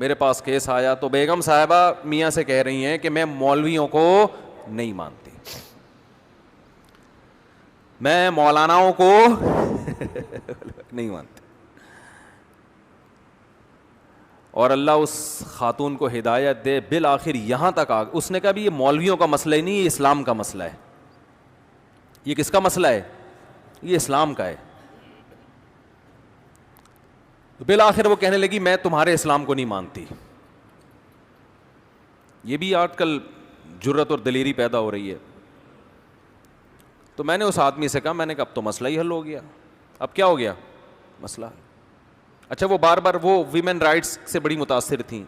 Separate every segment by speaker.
Speaker 1: میرے پاس کیس آیا تو بیگم صاحبہ میاں سے کہہ رہی ہیں کہ میں مولویوں کو نہیں مانتی, میں مولاناؤں کو نہیں مانتی. اور اللہ اس خاتون کو ہدایت دے, بالآخر یہاں تک آ, اس نے کہا بھی یہ مولویوں کا مسئلہ ہی نہیں, یہ اسلام کا مسئلہ ہے. یہ کس کا مسئلہ ہے؟ یہ اسلام کا ہے. بالآخر وہ کہنے لگی میں تمہارے اسلام کو نہیں مانتی. یہ بھی آج کل جرت اور دلیری پیدا ہو رہی ہے. تو میں نے اس آدمی سے کہا, میں نے کہا اب تو مسئلہ ہی حل ہو گیا. اب کیا ہو گیا مسئلہ؟ اچھا وہ بار بار وہ ویمن رائٹس سے بڑی متاثر تھیں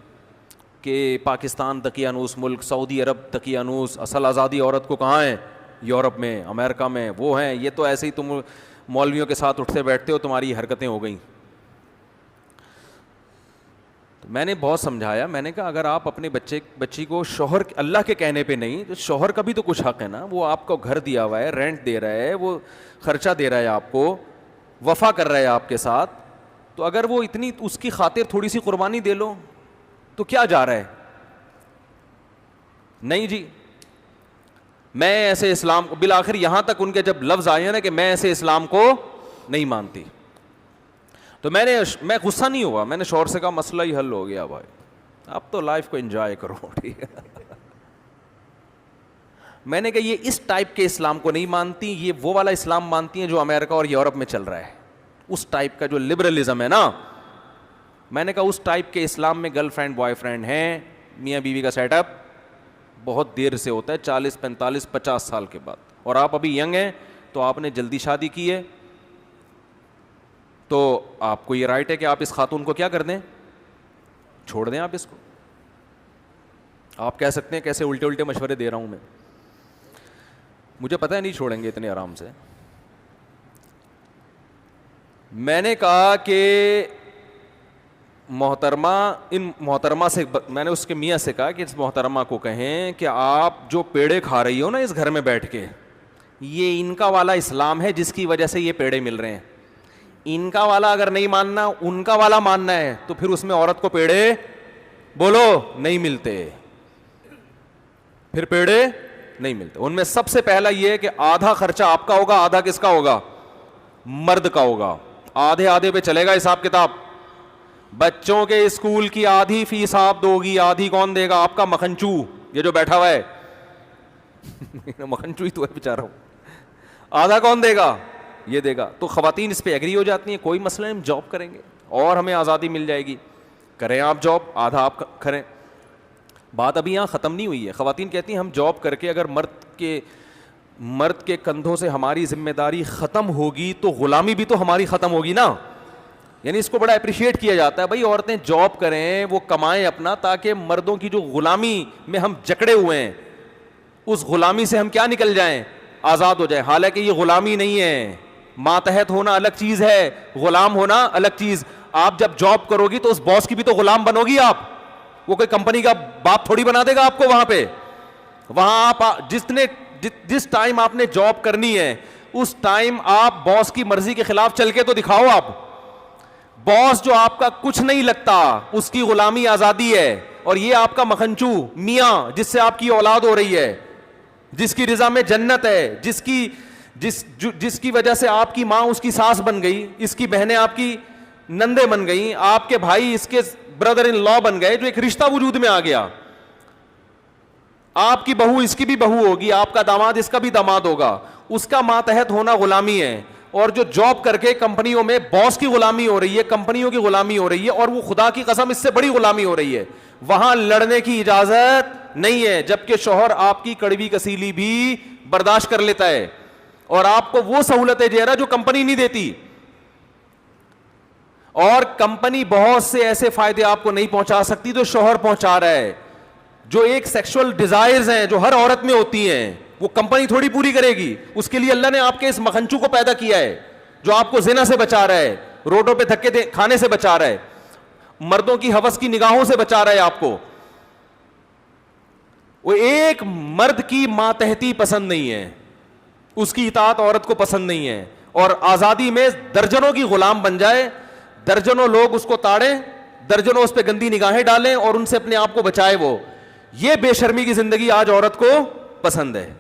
Speaker 1: کہ پاکستان دقیانوس ملک, سعودی عرب دقیانوس, اصل آزادی عورت کو کہاں ہے؟ یورپ میں, امریکہ میں وہ ہیں. یہ تو ایسے ہی تم مولویوں کے ساتھ اٹھتے بیٹھتے ہو, تمہاری حرکتیں ہو گئیں. تو میں نے بہت سمجھایا, میں نے کہا اگر آپ اپنے بچی کو شوہر اللہ کے کہنے پہ نہیں, تو شوہر کا بھی تو کچھ حق ہے نا. وہ آپ کو گھر دیا ہوا ہے, رینٹ دے رہا ہے, وہ خرچہ دے رہا ہے آپ کو, وفا کر رہا ہے آپ کے ساتھ, تو اگر وہ اتنی اس کی خاطر تھوڑی سی قربانی دے لو تو کیا جا رہا ہے؟ نہیں جی میں ایسے اسلام کو, بالآخر یہاں تک ان کے جب لفظ آئے ہیں نا کہ میں ایسے اسلام کو نہیں مانتی, تو میں غصہ نہیں ہوا. میں نے شوہر سے کہا مسئلہ ہی حل ہو گیا بھائی, اب تو لائف کو انجوائے کرو. ٹھیک ہے, میں نے کہا یہ اس ٹائپ کے اسلام کو نہیں مانتی, یہ وہ والا اسلام مانتی ہیں جو امریکہ اور یورپ میں چل رہا ہے, اس ٹائپ کا جو لبرلزم ہے نا. میں نے کہا اس ٹائپ کے اسلام میں گرل فرینڈ بوائے فرینڈ ہیں, میاں بیوی کا سیٹ اپ بہت دیر سے ہوتا ہے, 40 45 50 سال کے بعد. اور آپ ابھی ینگ ہیں تو آپ نے جلدی شادی کی ہے, تو آپ کو یہ رائٹ ہے کہ آپ اس خاتون کو کیا کر دیں, چھوڑ دیں. آپ اس کو آپ کہہ سکتے ہیں کیسے الٹے الٹے مشورے دے رہا ہوں میں, مجھے پتہ ہے نہیں چھوڑیں گے اتنے آرام سے. میں نے کہا کہ محترمہ, ان محترمہ سے میں نے اس کے میاں سے کہا کہ اس محترمہ کو کہیں کہ آپ جو پیڑے کھا رہی ہو نا اس گھر میں بیٹھ کے, یہ ان کا والا اسلام ہے جس کی وجہ سے یہ پیڑے مل رہے ہیں. ان کا والا اگر نہیں ماننا, ان کا والا ماننا ہے, تو پھر اس میں عورت کو پیڑے بولو نہیں ملتے, پھر پیڑے نہیں ملتے. ان میں سب سے پہلا یہ ہے کہ آدھا خرچہ آپ کا ہوگا, آدھا کس کا ہوگا؟ مرد کا ہوگا. آدھے آدھے پہ چلے گا حساب کتاب. بچوں کے اسکول کی آدھی فیس آپ دو گی, آدھی کون دے گا؟ آپ کا مکھنچو, یہ جو بیٹھا ہوا ہے مکھنچو ہی تو ہے بیچارہ, آدھا کون دے گا؟ یہ دے گا. تو خواتین اس پہ ایگری ہو جاتی ہیں, کوئی مسئلہ نہیں, ہم جاب کریں گے اور ہمیں آزادی مل جائے گی. کریں آپ جاب, آدھا آپ کریں. بات ابھی یہاں ختم نہیں ہوئی ہے. خواتین کہتی ہیں ہم جاب کر کے اگر مرد کے کندھوں سے ہماری ذمہ داری ختم ہوگی تو غلامی بھی تو ہماری ختم ہوگی نا. یعنی اس کو بڑا اپریشیٹ کیا جاتا ہے, بھائی عورتیں جاب کریں, وہ کمائیں اپنا, تاکہ مردوں کی جو غلامی میں ہم جکڑے ہوئے ہیں اس غلامی سے ہم کیا نکل جائیں, آزاد ہو جائیں. حالانکہ یہ غلامی نہیں ہے, ماتحت ہونا الگ چیز ہے, غلام ہونا الگ چیز. آپ جب جاب کرو گی تو اس باس کی بھی تو غلام بنو گی آپ, وہ کوئی کمپنی کا باپ تھوڑی بنا دے گا آپ کو. وہاں پہ وہاں آپ جس ٹائم آپ نے جاب کرنی ہے اس ٹائم آپ باس کی مرضی کے خلاف چل کے تو دکھاؤ. آپ باس جو آپ کا کچھ نہیں لگتا, اس کی غلامی آزادی ہے. اور یہ آپ کا مکھنچو میاں جس سے آپ کی اولاد ہو رہی ہے, جس کی رضا میں جنت ہے, جس کی وجہ سے آپ کی ماں اس کی ساس بن گئی, اس کی بہنیں آپ کی نندے بن گئیں, آپ کے بھائی اس کے بردر ان لا بن گئے, جو ایک رشتہ وجود میں آ گیا. آپ کی بہو اس کی بھی بہو ہوگی, آپ کا داماد اس کا بھی داماد ہوگا. اس کا ماتحت ہونا غلامی ہے. اور جو جاب کر کے کمپنیوں میں باس کی غلامی ہو رہی ہے, کمپنیوں کی غلامی ہو رہی ہے, اور وہ خدا کی قسم اس سے بڑی غلامی ہو رہی ہے, وہاں لڑنے کی اجازت نہیں ہے. جبکہ شوہر آپ کی کڑوی کسیلی بھی برداشت کر لیتا ہے, اور آپ کو وہ سہولتیں دے رہا جو کمپنی نہیں دیتی. اور کمپنی بہت سے ایسے فائدے آپ کو نہیں پہنچا سکتی جو شوہر پہنچا رہا ہے. جو ایک سیکشل ڈیزائرز ہیں جو ہر عورت میں ہوتی ہیں, وہ کمپنی تھوڑی پوری کرے گی. اس کے لیے اللہ نے آپ کے اس مکھنچو کو پیدا کیا ہے جو آپ کو زنا سے بچا رہا ہے, روڈوں پہ دھکے کھانے سے بچا رہا ہے, مردوں کی ہوس کی نگاہوں سے بچا رہا ہے آپ کو. وہ ایک مرد کی ماتحتی پسند نہیں ہے, اس کی اطاعت عورت کو پسند نہیں ہے, اور آزادی میں درجنوں کی غلام بن جائے, درجنوں لوگ اس کو تاڑیں, درجنوں اس پہ گندی نگاہیں ڈالیں اور ان سے اپنے آپ کو بچائے وہ. یہ بے شرمی کی زندگی آج عورت کو پسند ہے.